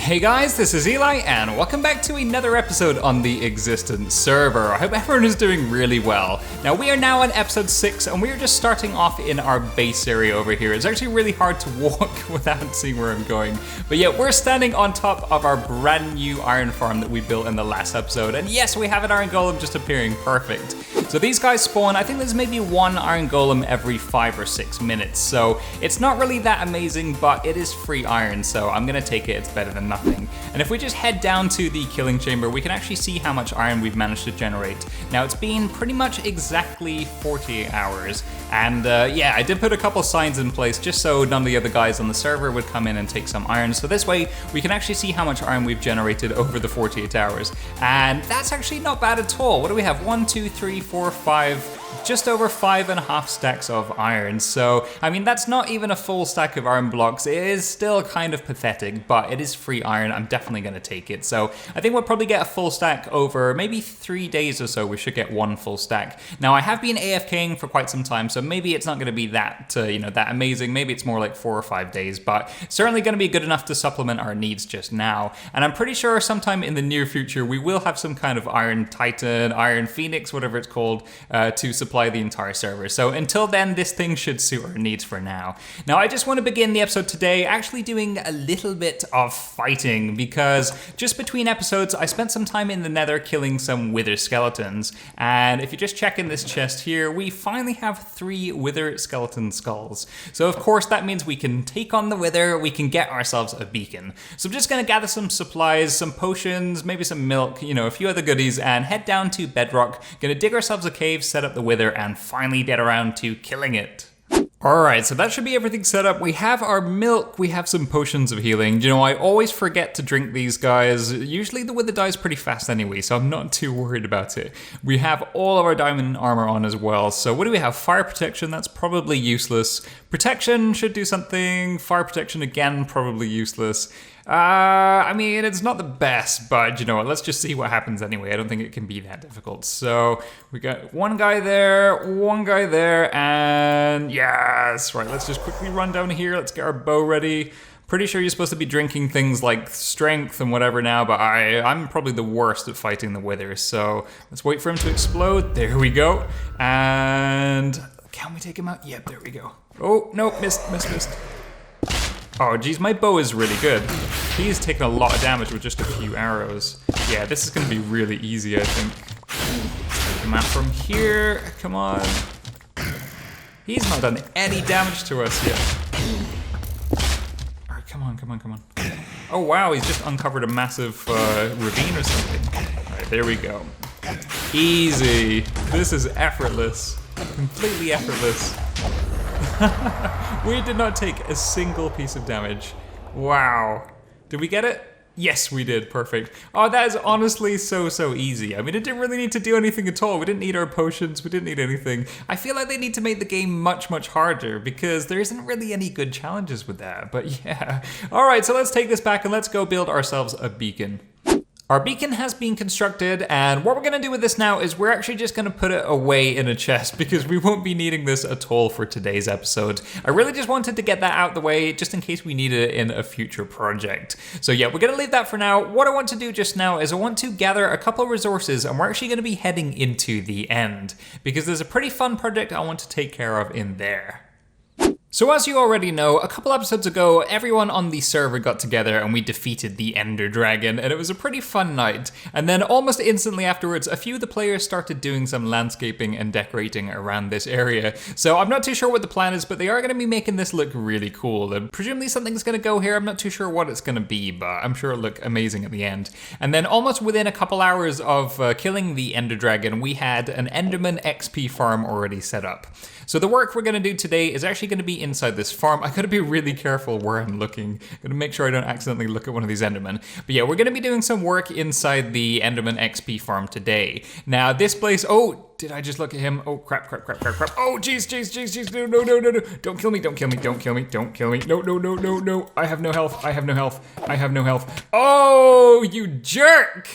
Hey guys, this is Eli, and welcome back to another episode on the Existence server. I hope everyone is doing really well. Now, we are now on episode 6, and we are just starting off in our base area over here. It's actually really hard to walk without seeing where I'm going. But yeah, we're standing on top of our brand new iron farm that we built in the last episode. And yes, we have an iron golem just appearing, perfect. So these guys spawn, I think there's maybe one iron golem every 5 or 6 minutes. So it's not really that amazing, but it is free iron, so I'm gonna take it, it's better than nothing. And if we just head down to the killing chamber, we can actually see how much iron we've managed to generate. Now, it's been pretty much exactly 48 hours. And yeah, I did put a couple signs in place just so none of the other guys on the server would come in and take some iron. So this way, we can actually see how much iron we've generated over the 48 hours. And that's actually not bad at all. What do we have? 1, 2, 3, 4, 5... just over 5.5 stacks of iron. So, I mean, that's not even a full stack of iron blocks. It is still kind of pathetic, but it is free iron. I'm definitely going to take it. So, I think we'll probably get a full stack over maybe 3 days or so. We should get one full stack. Now, I have been AFKing for quite some time, so maybe it's not going to be that, that amazing. Maybe it's more like 4 or 5 days, but certainly going to be good enough to supplement our needs just now. And I'm pretty sure sometime in the near future, we will have some kind of iron titan, iron phoenix, whatever it's called, to supply the entire server. So until then, this thing should suit our needs for now. Now, I just want to begin the episode today actually doing a little bit of fighting, because just between episodes, I spent some time in the nether killing some wither skeletons. And if you just check in this chest here, we finally have 3 wither skeleton skulls. So of course, that means we can take on the wither, we can get ourselves a beacon. So I'm just going to gather some supplies, some potions, maybe some milk, a few other goodies, and head down to bedrock. Going to dig ourselves a cave, set up the wither, and finally get around to killing it. Alright, so that should be everything set up. We have our milk, we have some potions of healing. I always forget to drink these guys. Usually the wither dies pretty fast anyway, so I'm not too worried about it. We have all of our diamond armor on as well. So what do we have? Fire protection, that's probably useless. Protection should do something. Fire protection again, probably useless. I mean, it's not the best, but you know what, let's just see what happens anyway. I don't think it can be that difficult. So we got one guy there, and yes, right, let's just quickly run down here. Let's get our bow ready. Pretty sure you're supposed to be drinking things like strength and whatever now, but I'm probably the worst at fighting the wither. So let's wait for him to explode. There we go. And can we take him out? Yep, there we go. Oh, no, missed. Oh, geez, my bow is really good. He's taken a lot of damage with just a few arrows. Yeah, this is going to be really easy, I think. Take him out from here. Come on. He's not done any damage to us yet. All right, come on. Oh, wow, he's just uncovered a massive ravine or something. All right, there we go. Easy. This is effortless. Completely effortless. We did not take a single piece of damage. Wow. Did we get it? Yes, we did. Perfect. Oh, that is honestly so easy. I mean, it didn't really need to do anything at all. We didn't need our potions. We didn't need anything. I feel like they need to make the game much harder, because there isn't really any good challenges with that. But yeah. All right, so let's take this back and let's go build ourselves a beacon. Our beacon has been constructed, and what we're going to do with this now is we're actually just going to put it away in a chest, because we won't be needing this at all for today's episode. I really just wanted to get that out of the way just in case we need it in a future project. So yeah, we're going to leave that for now. What I want to do just now is I want to gather a couple of resources, and we're actually going to be heading into the end, because there's a pretty fun project I want to take care of in there. So as you already know, a couple episodes ago, everyone on the server got together and we defeated the Ender Dragon, and it was a pretty fun night. And then almost instantly afterwards, a few of the players started doing some landscaping and decorating around this area. So I'm not too sure what the plan is, but they are going to be making this look really cool. And presumably something's going to go here. I'm not too sure what it's going to be, but I'm sure it'll look amazing at the end. And then almost within a couple hours of killing the Ender Dragon, we had an Enderman XP Farm already set up. So the work we're going to do today is actually going to be inside this farm. I got to be really careful where I'm looking. Got to make sure I don't accidentally look at one of these Endermen. But yeah, we're going to be doing some work inside the Enderman XP Farm today. Now this place, oh, did I just look at him? Oh, crap. Oh, jeez. No. Don't kill me. No. I have no health. Oh, you jerk.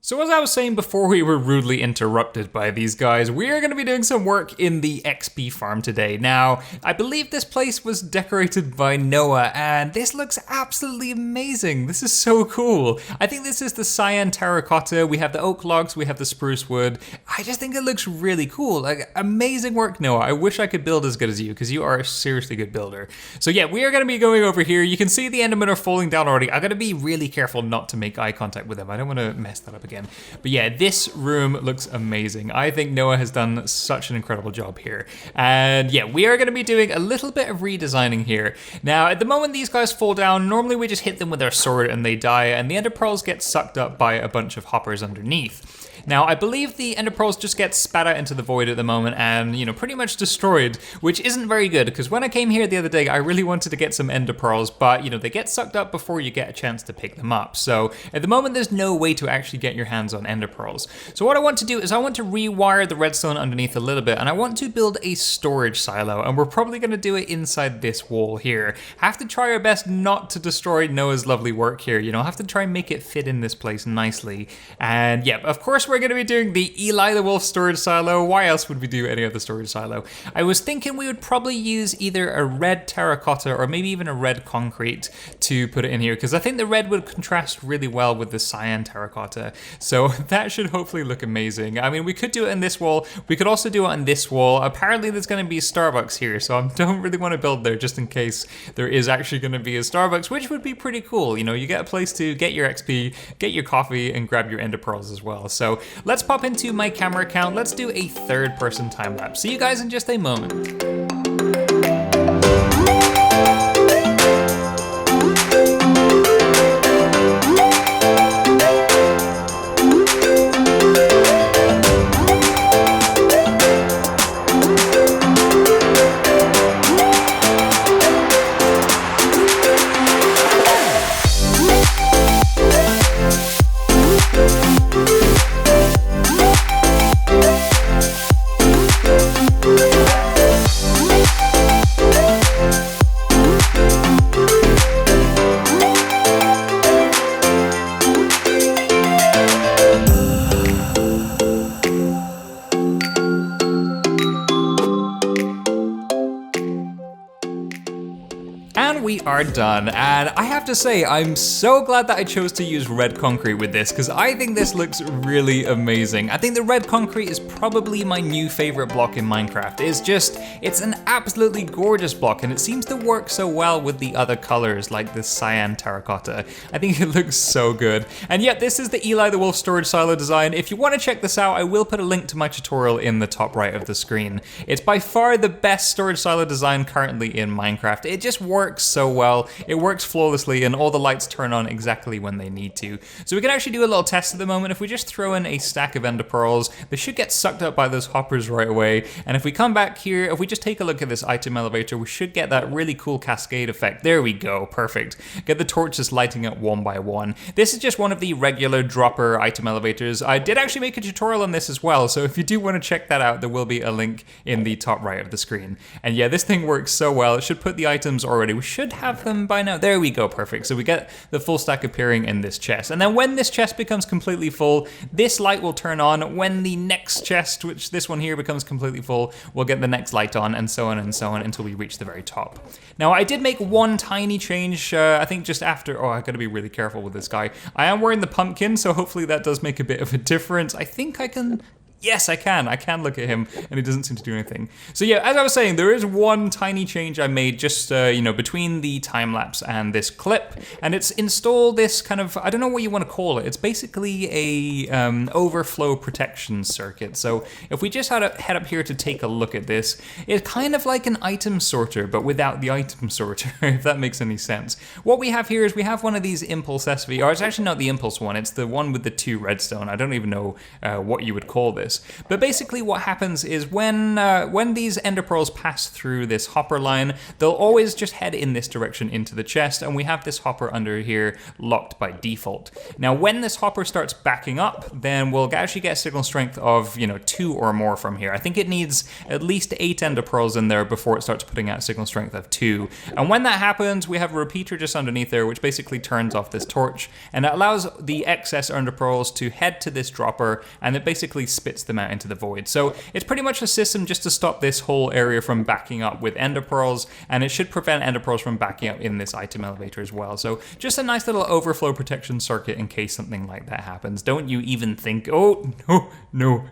So as I was saying before we were rudely interrupted by these guys, we are going to be doing some work in the XP farm today. Now, I believe this place was decorated by Noah, and this looks absolutely amazing. This is so cool. I think this is the cyan terracotta, we have the oak logs, we have the spruce wood. I just think it looks really cool. Like, amazing work, Noah. I wish I could build as good as you, because you are a seriously good builder. So yeah, we are going to be going over here. You can see the Endermen are falling down already. I got to be really careful not to make eye contact with them. I don't want to mess that up again. But yeah, this room looks amazing. I think Noah has done such an incredible job here. And yeah, we are going to be doing a little bit of redesigning here. Now, at the moment these guys fall down, normally we just hit them with our sword and they die, and the ender pearls get sucked up by a bunch of hoppers underneath. Now, I believe the ender pearls just get spat out into the void at the moment and, you know, pretty much destroyed, which isn't very good, because when I came here the other day, I really wanted to get some ender pearls, but, you know, they get sucked up before you get a chance to pick them up. So at the moment, there's no way to actually get your hands on ender pearls. So what I want to do is I want to rewire the redstone underneath a little bit, and I want to build a storage silo, and we're probably going to do it inside this wall here. Have to try our best not to destroy Noah's lovely work here, you know, have to try and make it fit in this place nicely. And yeah, of course, we're going to be doing the EliTheWolf storage silo. Why else would we do any other storage silo? I was thinking we would probably use either a red terracotta or maybe even a red concrete to put it in here, because I think the red would contrast really well with the cyan terracotta. So that should hopefully look amazing. I mean, we could do it in this wall. We could also do it on this wall. Apparently there's going to be a Starbucks here, so I don't really want to build there just in case there is actually going to be a Starbucks, which would be pretty cool. You know, you get a place to get your XP, get your coffee, and grab your ender pearls as well. So let's pop into my camera account. Let's do a third-person time lapse. See you guys in just a moment. And we are done, and I have to say, I'm so glad that I chose to use red concrete with this, because I think this looks really amazing. I think the red concrete is probably my new favorite block in Minecraft. It's an absolutely gorgeous block, and it seems to work so well with the other colors, like the cyan terracotta. I think it looks so good. And yeah, this is the EliTheWolf storage silo design. If you want to check this out, I will put a link to my tutorial in the top right of the screen. It's by far the best storage silo design currently in Minecraft. It just works so well, it works flawlessly, and all the lights turn on exactly when they need to. So we can actually do a little test at the moment. If we just throw in a stack of ender pearls, they should get sucked up by those hoppers right away. And if we come back here, if we just take a look at this item elevator, we should get that really cool cascade effect. There we go, perfect. Get the torches lighting up one by one. This is just one of the regular dropper item elevators. I did actually make a tutorial on this as well, so if you do want to check that out, there will be a link in the top right of the screen. And yeah, this thing works so well. It should put the items already. We should have them by now. There we go, perfect. So we get the full stack appearing in this chest. And then when this chest becomes completely full, this light will turn on. When the next chest, which this one here, becomes completely full, we'll get the next light on, and so on until we reach the very top. Now, I did make one tiny change, I think just after, oh, I gotta be really careful with this guy. I am wearing the pumpkin, so hopefully that does make a bit of a difference. I think I can... Yes, I can look at him, and he doesn't seem to do anything. So yeah, as I was saying, there is one tiny change I made just, you know, between the time lapse and this clip, and it's installed this kind of, I don't know what you want to call it. It's basically a overflow protection circuit. So if we just head up here to take a look at this, it's kind of like an item sorter, but without the item sorter, if that makes any sense. What we have here is we have one of these impulse SV, or it's actually not the impulse one, it's the one with the 2 redstone. I don't even know what you would call this. this. But basically what happens is when these ender pearls pass through this hopper line, they'll always just head in this direction into the chest, and we have this hopper under here locked by default. Now when this hopper starts backing up, then we'll actually get a signal strength of 2 or more from here. I think it needs at least 8 ender pearls in there before it starts putting out a signal strength of 2. And when that happens, we have a repeater just underneath there, which basically turns off this torch, and it allows the excess ender pearls to head to this dropper, and it basically spits them out into the void. So it's pretty much a system just to stop this whole area from backing up with ender pearls, and it should prevent ender pearls from backing up in this item elevator as well. So just a nice little overflow protection circuit in case something like that happens. Don't you even think, oh, no.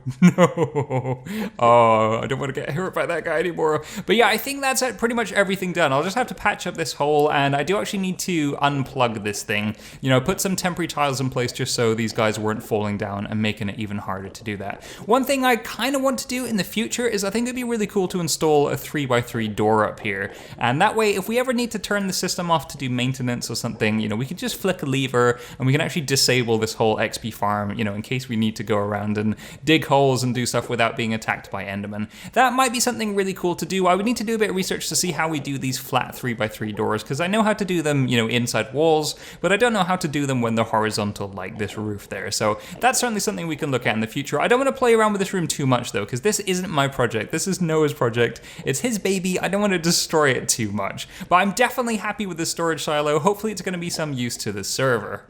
Oh, I don't want to get hurt by that guy anymore. But yeah, I think that's pretty much everything done. I'll just have to patch up this hole, and I do actually need to unplug this thing. Put some temporary tiles in place just so these guys weren't falling down and making it even harder to do that. One thing I kind of want to do in the future is I think it'd be really cool to install a 3x3 door up here. And that way, if we ever need to turn the system off to do maintenance or something, we can just flick a lever and we can actually disable this whole XP farm, in case we need to go around and dig holes and do stuff without being attacked by Endermen. That might be something really cool to do. I would need to do a bit of research to see how we do these flat 3x3 doors, because I know how to do them, inside walls, but I don't know how to do them when they're horizontal like this roof there. So that's certainly something we can look at in the future. I don't want to play around with this room too much though, because this isn't my project. This is Noah's project. It's his baby. I don't want to destroy it too much, but I'm definitely happy with the storage silo. Hopefully it's going to be some use to the server.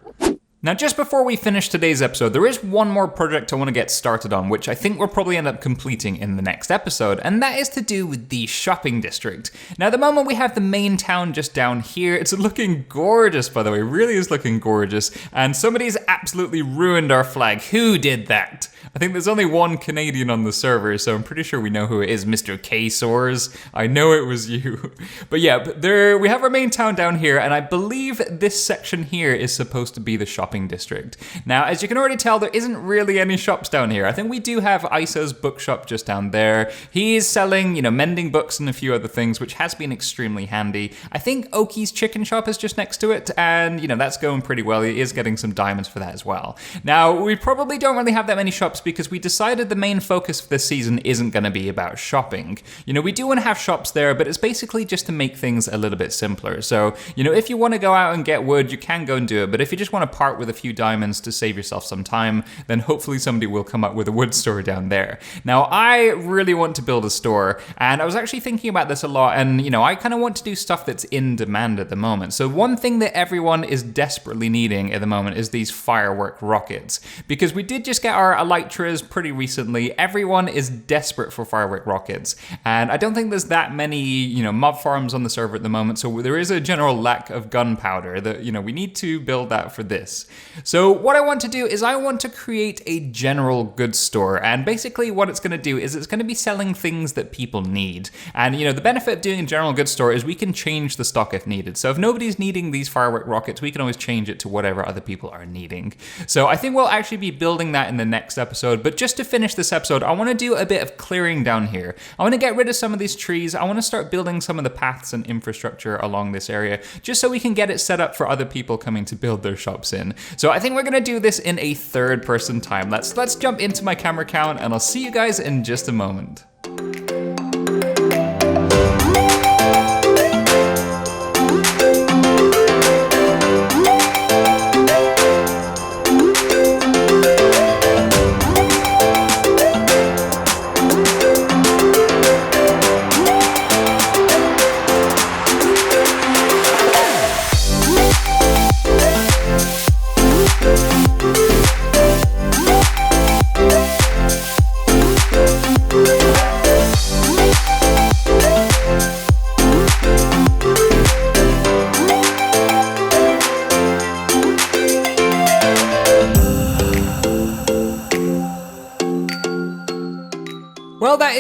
Now, just before we finish today's episode, there is one more project I want to get started on, which I think we'll probably end up completing in the next episode, and that is to do with the shopping district. Now, at the moment, we have the main town just down here. It's looking gorgeous, by the way, really is looking gorgeous, and somebody's absolutely ruined our flag. Who did that? I think there's only one Canadian on the server, so I'm pretty sure we know who it is, Mr. K-Soars. I know it was you. But yeah, we have our main town down here, and I believe this section here is supposed to be the shopping district. Now, as you can already tell, there isn't really any shops down here. I think we do have Iso's bookshop just down there. He's selling, mending books and a few other things, which has been extremely handy. I think Oki's chicken shop is just next to it, and, that's going pretty well. He is getting some diamonds for that as well. Now, we probably don't really have that many shops because we decided the main focus for this season isn't going to be about shopping. We do want to have shops there, but it's basically just to make things a little bit simpler. So, if you want to go out and get wood, you can go and do it, but if you just want to part with a few diamonds to save yourself some time, then hopefully somebody will come up with a wood store down there. Now, I really want to build a store, and I was actually thinking about this a lot, and, I kind of want to do stuff that's in demand at the moment. So one thing that everyone is desperately needing at the moment is these firework rockets, because we did just get our elytras pretty recently. Everyone is desperate for firework rockets, and I don't think there's that many, mob farms on the server at the moment, so there is a general lack of gunpowder that, we need to build that for this. So what I want to do is I want to create a general goods store, and basically what it's going to do is it's going to be selling things that people need. And, the benefit of doing a general goods store is we can change the stock if needed. So if nobody's needing these firework rockets, we can always change it to whatever other people are needing. So I think we'll actually be building that in the next episode, but just to finish this episode, I want to do a bit of clearing down here. I want to get rid of some of these trees. I want to start building some of the paths and infrastructure along this area, just so we can get it set up for other people coming to build their shops in. So I think we're going to do this in a third person time. Let's jump into my camera count, and I'll see you guys in just a moment.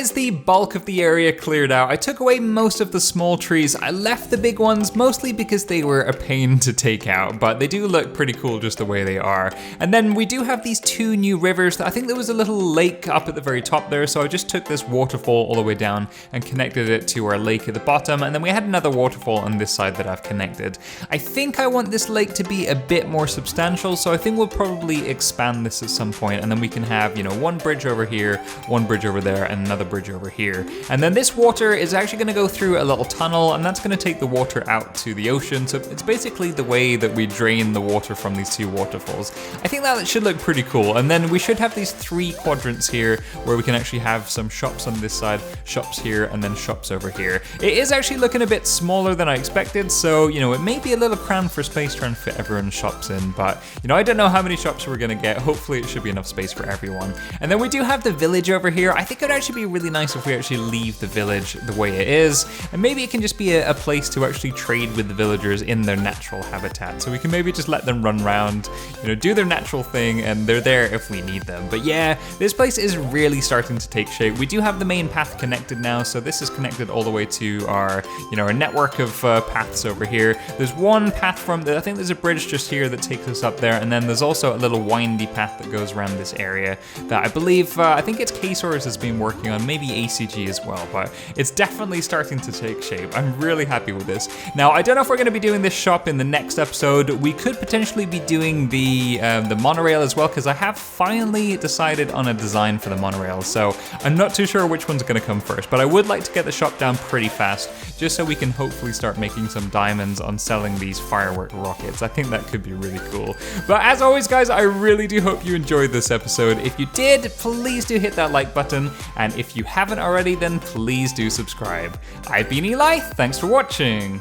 is the bulk of the area cleared out. I took away most of the small trees. I left the big ones mostly because they were a pain to take out, but they do look pretty cool just the way they are. And then we do have these 2 new rivers. I think there was a little lake up at the very top there, so I just took this waterfall all the way down and connected it to our lake at the bottom, and then we had another waterfall on this side that I've connected. I think I want this lake to be a bit more substantial, so I think we'll probably expand this at some point, and then we can have, you know, one bridge over here, one bridge over there, and another bridge over here. And then this water is actually going to go through a little tunnel, and that's going to take the water out to the ocean. So it's basically the way that we drain the water from these 2 waterfalls. I think that should look pretty cool. And then we should have these 3 quadrants here where we can actually have some shops on this side, shops here, and then shops over here. It is actually looking a bit smaller than I expected, so, you know, it may be a little cramped for space trying to fit everyone's shops in, but, you know, I don't know how many shops we're going to get. Hopefully it should be enough space for everyone. And then we do have the village over here. I think it would actually be really nice if we actually leave the village the way it is, and maybe it can just be a place to actually trade with the villagers in their natural habitat. So we can maybe just let them run around, you know, do their natural thing, and they're there if we need them. But yeah, this place is really starting to take shape. We do have the main path connected now, so this is connected all the way to our, you know, our network of paths over here. There's one path from I think there's a bridge just here that takes us up there, and then there's also a little windy path that goes around this area that I believe, I think it's K-Source has been working on, maybe ACG as well, but it's definitely starting to take shape. I'm really happy with this. Now, I don't know if we're going to be doing this shop in the next episode. We could potentially be doing the monorail as well, because I have finally decided on a design for the monorail, so I'm not too sure which one's going to come first, but I would like to get the shop down pretty fast, just so we can hopefully start making some diamonds on selling these firework rockets. I think that could be really cool. But as always, guys, I really do hope you enjoyed this episode. If you did, please do hit that like button, and if you haven't already, then please do subscribe. I've been Eli, thanks for watching.